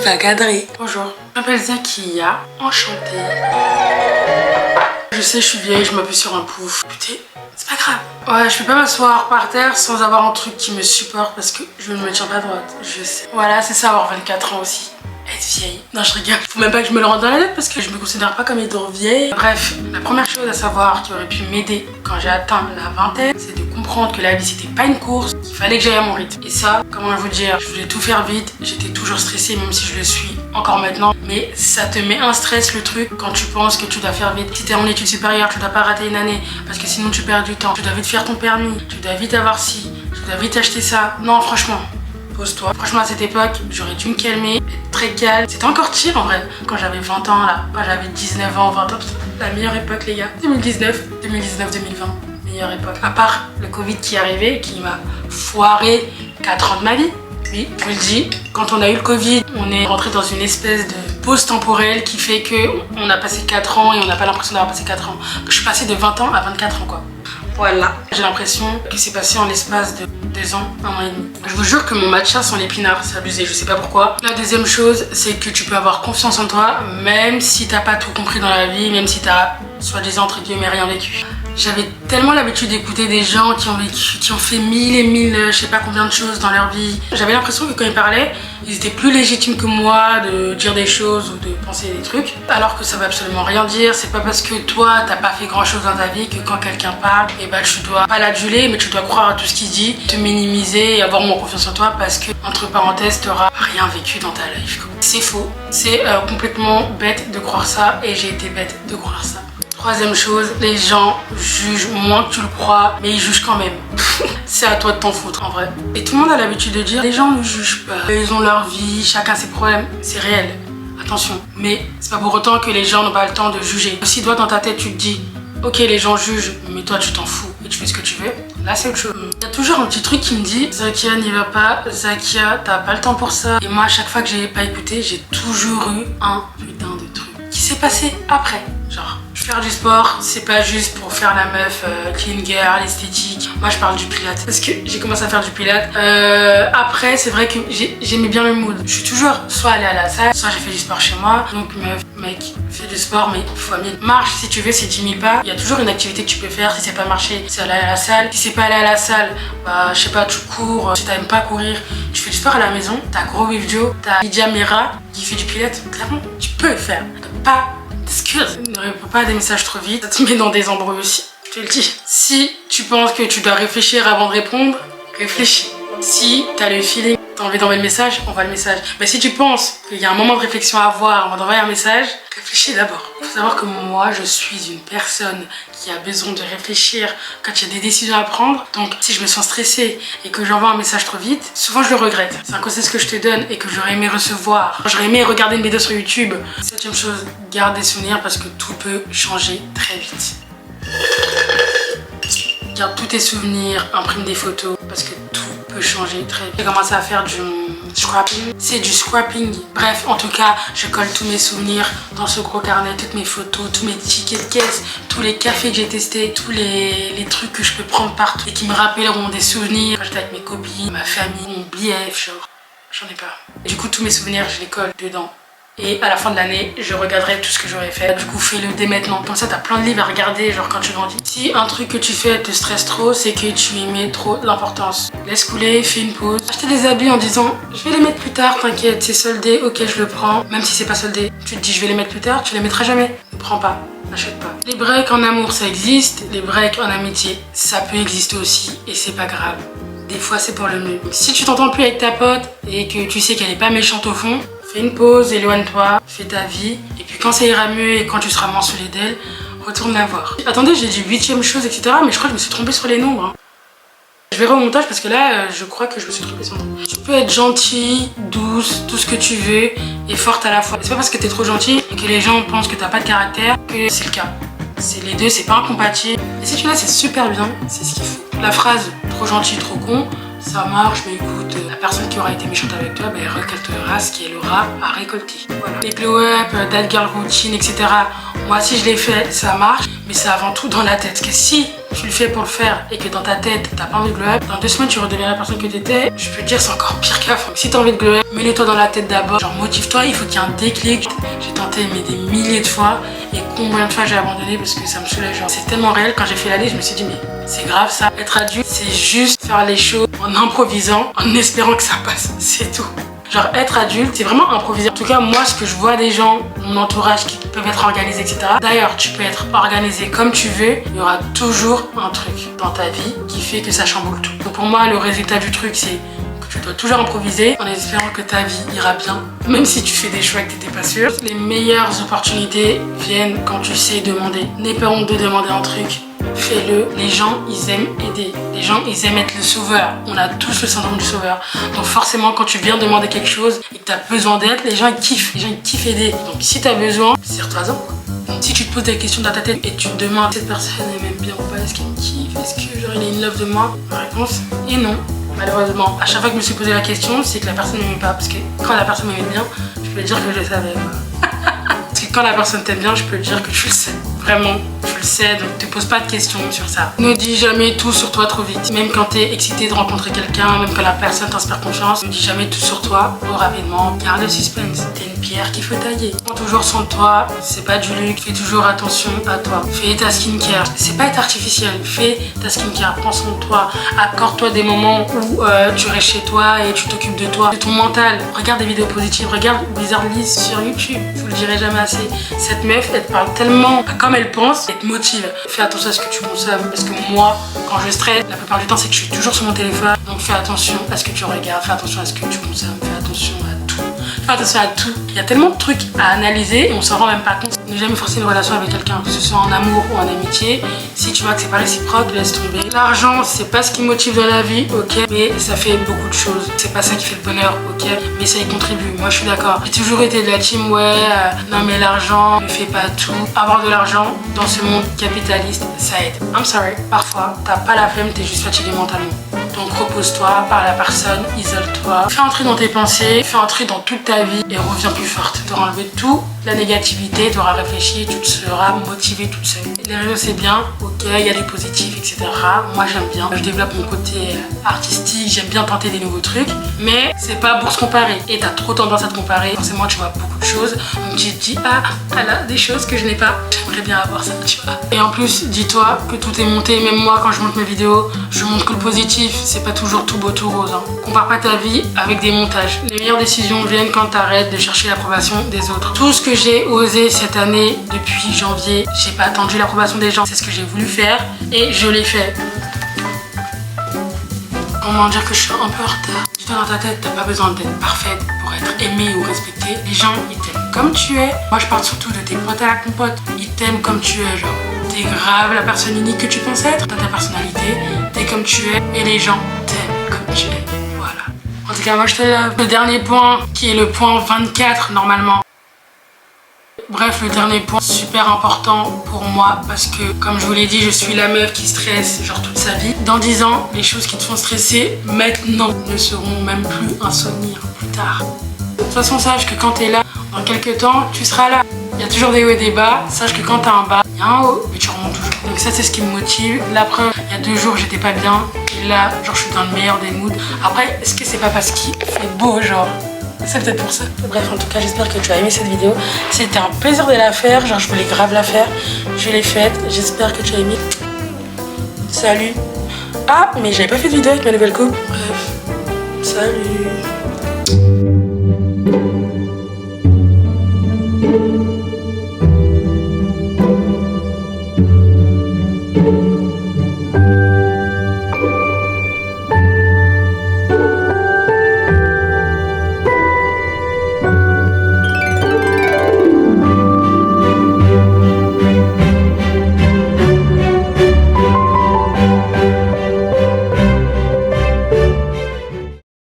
pas cadré. Bonjour, je m'appelle Zakia, enchantée. Je sais, je suis vieille, je m'appuie sur un pouf. Putain, c'est pas grave. Ouais, je peux pas m'asseoir par terre sans avoir un truc qui me supporte parce que je ne me tiens pas droite. Je sais. Voilà, c'est ça avoir 24 ans aussi. Être vieille. Non, je rigole. Faut même pas que je me le rende dans la tête parce que je me considère pas comme étant vieille. Bref, la première chose à savoir qui aurait pu m'aider quand j'ai atteint la vingtaine, c'est de comprendre que la vie c'était pas une course, qu'il fallait que j'aille à mon rythme. Et ça, comment vous dire, je voulais tout faire vite, j'étais toujours stressée même si je le suis encore maintenant. Mais ça te met un stress le truc quand tu penses que tu dois faire vite. Si t'es en études supérieures, tu dois pas rater une année parce que sinon tu perds du temps. Tu dois vite faire ton permis, tu dois vite avoir ci, tu dois vite acheter ça. Non, franchement. Pose-toi. Franchement, à cette époque, j'aurais dû me calmer, être très calme. C'était encore chill en vrai. Quand j'avais 20 ans là, quand j'avais 19 ans, 20 ans, la meilleure époque les gars. 2019, 2020, meilleure époque. À part le Covid qui est arrivé, qui m'a foiré 4 ans de ma vie. Oui, je vous le dis, quand on a eu le Covid, on est rentré dans une espèce de pause temporelle qui fait qu'on a passé 4 ans et on n'a pas l'impression d'avoir passé 4 ans. Je suis passée de 20 ans à 24 ans quoi. Voilà, j'ai l'impression que c'est passé en l'espace de 2 ans, 1 an et demi. Je vous jure que mon matcha sans l'épinard, c'est abusé, je sais pas pourquoi. La deuxième chose, c'est que tu peux avoir confiance en toi, même si t'as pas tout compris dans la vie, même si t'as, soi-disant, entre guillemets, rien vécu. J'avais tellement l'habitude d'écouter des gens qui ont vécu, qui ont fait 1000 et 1000, je sais pas combien de choses dans leur vie. J'avais l'impression que quand ils parlaient, ils étaient plus légitimes que moi de dire des choses ou de penser des trucs. Alors que ça veut absolument rien dire. C'est pas parce que toi, t'as pas fait grand chose dans ta vie que quand quelqu'un parle, et bah tu dois pas l'aduler, mais tu dois croire à tout ce qu'il dit, te minimiser et avoir moins confiance en toi parce que, entre parenthèses, t'auras rien vécu dans ta life. C'est faux. C'est complètement bête de croire ça et j'ai été bête de croire ça. Troisième chose, les gens jugent moins que tu le crois, mais ils jugent quand même. C'est à toi de t'en foutre en vrai. Et tout le monde a l'habitude de dire, les gens ne jugent pas. Ils ont leur vie, chacun ses problèmes. C'est réel, attention. Mais c'est pas pour autant que les gens n'ont pas le temps de juger. Si toi dans ta tête tu te dis, ok les gens jugent, mais toi tu t'en fous et tu fais ce que tu veux, là c'est autre chose. Il y a toujours un petit truc qui me dit, Zakia n'y va pas, Zakia t'as pas le temps pour ça. Et moi à chaque fois que j'ai pas écouté, j'ai toujours eu un putain de truc qui s'est passé après. Genre, faire du sport, c'est pas juste pour faire la meuf clean girl, esthétique. Moi, je parle du pilates parce que j'ai commencé à faire du pilates. Après, c'est vrai que j'aimais bien le mood. Je suis toujours soit allée à la salle, soit j'ai fait du sport chez moi. Donc, meuf, mec, fais du sport, mais fois 1000. Marche, si tu veux, c'est 10 000 pas. Il y a toujours une activité que tu peux faire. Si c'est pas marcher, c'est aller à la salle. Si c'est pas aller à la salle, bah, je sais pas, tu cours. Si t'aimes pas courir, tu fais du sport à la maison. T'as Gros With Joe, t'as Lydia Mera qui fait du pilates. Clairement, tu peux le faire. Pas excuse, ne réponds pas à des messages trop vite, ça te met dans des embrouilles aussi, je te le dis. Si tu penses que tu dois réfléchir avant de répondre, réfléchis. Si t'as le feeling, t'as envie d'envoyer le message, envoie le message. Mais si tu penses qu'il y a un moment de réflexion à avoir avant d'envoyer un message, réfléchis d'abord. Il faut savoir que moi, je suis une personne qui a besoin de réfléchir quand il y a des décisions à prendre. Donc, si je me sens stressée et que j'envoie un message trop vite, souvent je le regrette. C'est un conseil que je te donne et que j'aurais aimé recevoir. J'aurais aimé regarder une vidéo sur YouTube. Septième chose, garde des souvenirs parce que tout peut changer très vite. Garde tous tes souvenirs, imprime des photos parce que tout peut changer très vite. J'ai commencé à faire du scrapping. C'est du scrapping. Bref, en tout cas, je colle tous mes souvenirs dans ce gros carnet, toutes mes photos, tous mes tickets de caisse, tous les cafés que j'ai testés, tous les trucs que je peux prendre partout et qui me rappelleront des souvenirs quand j'étais avec mes copines, ma famille, mon BF, genre, j'en ai pas. Et du coup, tous mes souvenirs, je les colle dedans. Et à la fin de l'année, je regarderai tout ce que j'aurais fait. Du coup, fais-le dès maintenant. Comme ça, t'as plein de livres à regarder, genre quand tu grandis. Si un truc que tu fais te stresse trop, c'est que tu y mets trop d'importance. Laisse couler, fais une pause. Acheter des habits en disant, je vais les mettre plus tard, t'inquiète, c'est soldé, ok, je le prends. Même si c'est pas soldé, tu te dis, je vais les mettre plus tard, tu les mettras jamais. Ne prends pas, n'achète pas. Les breaks en amour, ça existe. Les breaks en amitié, ça peut exister aussi. Et c'est pas grave. Des fois, c'est pour le mieux. Si tu t'entends plus avec ta pote et que tu sais qu'elle est pas méchante au fond, fais une pause, éloigne-toi, fais ta vie. Et puis quand ça ira mieux et quand tu seras moins saoulé d'elle, retourne la voir. Attendez, j'ai dit 8e chose, etc. Mais je crois que je me suis trompée sur les nombres. Hein. Je verrai au montage parce que là, je crois que je me suis trompée sur le nombre. Tu peux être gentille, douce, tout ce que tu veux et forte à la fois. C'est pas parce que t'es trop gentille et que les gens pensent que t'as pas de caractère que c'est le cas. C'est les deux, c'est pas incompatible. Et si tu l'as, c'est super bien, c'est ce qu'il faut. La phrase trop gentil, trop con, ça marche, mais écoute, la personne qui aura été méchante avec toi, elle récoltera ce qu'elle aura à récolter. Voilà. Les glow-up, that girl routine, etc. Moi, si je l'ai fait, ça marche, mais c'est avant tout dans la tête. Parce que si tu le fais pour le faire et que dans ta tête, t'as pas envie de glow up, dans 2 semaines, tu redeviens la personne que t'étais, je peux te dire, c'est encore pire qu'avant. Si t'as envie de glow up, mets-le-toi dans la tête d'abord. Genre, motive-toi, il faut qu'il y ait un déclic. J'ai tenté, mais des milliers de fois. Et combien de fois j'ai abandonné parce que ça me soulage. Genre, c'est tellement réel. Quand j'ai fait la liste, je me suis dit, mais c'est grave ça. Être adulte, c'est juste faire les choses en improvisant, en espérant que ça passe. C'est tout. Genre, être adulte, c'est vraiment improviser. En tout cas, moi, ce que je vois des gens, mon entourage qui peuvent être organisés, etc. D'ailleurs, tu peux être organisé comme tu veux. Il y aura toujours un truc dans ta vie qui fait que ça chamboule tout. Donc pour moi, le résultat du truc, c'est que tu dois toujours improviser en espérant que ta vie ira bien. Même si tu fais des choix que tu n'étais pas sûr. Les meilleures opportunités viennent quand tu sais demander. N'aie pas honte de demander un truc. Fais-le. Les gens, ils aiment aider. Les gens, ils aiment être le sauveur. On a tous le syndrome du sauveur. Donc forcément, quand tu viens demander quelque chose et que tu as besoin d'aide, les gens, ils kiffent. Les gens, ils kiffent aider. Donc si tu as besoin, serre-toi-en. Donc si tu te poses des questions dans ta tête et tu te demandes cette personne, elle m'aime bien ou pas, est-ce qu'elle me kiffe, est-ce que genre il est in love de moi, la réponse est non. Malheureusement, à chaque fois que je me suis posé la question, c'est que la personne ne m'aimait pas. Parce que quand la personne m'aimait bien, je peux dire que je le savais. Parce que quand la personne t'aime bien, je peux dire que tu le sais. Vraiment, tu le sais, donc te pose pas de questions sur ça. Ne dis jamais tout sur toi trop vite. Même quand t'es excité de rencontrer quelqu'un, même quand la personne t'inspire confiance, ne dis jamais tout sur toi trop rapidement. Garde le suspense. T'es une pierre qu'il faut tailler. Prends toujours soin de toi, c'est pas du luxe. Fais toujours attention à toi. Fais ta skincare. C'est pas être artificiel. Fais ta skincare. Prends soin de toi. Accorde-toi des moments où tu restes chez toi et tu t'occupes de toi, de ton mental. Regarde des vidéos positives. Regarde Wizard List sur YouTube. Je vous le dirai jamais assez. Cette meuf, elle te parle tellement comme elle pense, elle te motive. Fais attention à ce que tu consommes. Parce que moi, quand je stresse, la plupart du temps, c'est que je suis toujours sur mon téléphone. Donc fais attention à ce que tu regardes. Fais attention à ce que tu consommes. Fais attention à tout. Fais attention à tout. Il y a tellement de trucs à analyser et on s'en rend même pas compte. Ne jamais forcer une relation avec quelqu'un, que ce soit en amour ou en amitié. Si tu vois que c'est pas réciproque, laisse tomber. L'argent, c'est pas ce qui motive dans la vie, ok, mais ça fait beaucoup de choses. C'est pas ça qui fait le bonheur, ok, mais ça y contribue. Moi, je suis d'accord. J'ai toujours été de la team, ouais, non mais l'argent ne fait pas tout. Avoir de l'argent dans ce monde capitaliste, ça aide. I'm sorry. Parfois, t'as pas la flemme, t'es juste fatigué mentalement. Donc repose-toi, parle à la personne, isole-toi. Fais entrer dans tes pensées, fais entrer dans toute ta vie et reviens plus forte. Tu auras enlevé tout, la négativité, tu auras réfléchi, tu te seras motivée toute seule. Les réseaux c'est bien, ok, il y a des positifs, etc. Moi j'aime bien, je développe mon côté artistique, j'aime bien tenter des nouveaux trucs, mais c'est pas pour se comparer. Et t'as trop tendance à te comparer, forcément tu vois beaucoup de choses, donc tu te dis, ah, elle a des choses que je n'ai pas, j'aimerais bien avoir ça, tu vois. Et en plus, dis-toi que tout est monté, même moi quand je monte mes vidéos, je montre que le positif, c'est pas toujours tout beau, tout rose. Hein. Compare pas ta vie avec des montages. Les meilleures décisions viennent quand t'arrêtes de chercher l'approbation des autres. Tout ce que j'ai osé cette année, depuis janvier, j'ai pas attendu l'approbation des gens. C'est ce que j'ai voulu faire et je l'ai fait. Comment dire que je suis un peu en retard? Dis-toi dans ta tête, t'as pas besoin d'être parfaite pour être aimée ou respectée. Les gens, ils t'aiment comme tu es. Moi, je parle surtout de tes potes à la compote. Ils t'aiment comme tu es, genre. T'es grave la personne unique que tu penses être. T'as ta personnalité, t'es comme tu es et les gens t'aiment comme tu es. Voilà. En tout cas, moi, je te love. Le dernier point, qui est le point 24 normalement. Bref, le dernier point super important pour moi parce que comme je vous l'ai dit, je suis la meuf qui stresse genre toute sa vie. Dans 10 ans, les choses qui te font stresser maintenant ne seront même plus un souvenir plus tard. De toute façon, sache que quand t'es là, dans quelques temps, tu seras là. Il y a toujours des hauts et des bas. Sache que quand t'as un bas, il y a un haut, mais tu remontes toujours. Donc ça, c'est ce qui me motive. La preuve, il y a 2 jours, j'étais pas bien. Et là, genre, je suis dans le meilleur des moods. Après, est-ce que c'est pas parce qu'il fait beau, genre? C'est peut-être pour ça. Bref, en tout cas, j'espère que tu as aimé cette vidéo. C'était un plaisir de la faire. Genre, je voulais grave la faire. Je l'ai faite. J'espère que tu as aimé. Salut. Ah, mais j'avais pas fait de vidéo avec ma nouvelle coupe. Bref. Salut.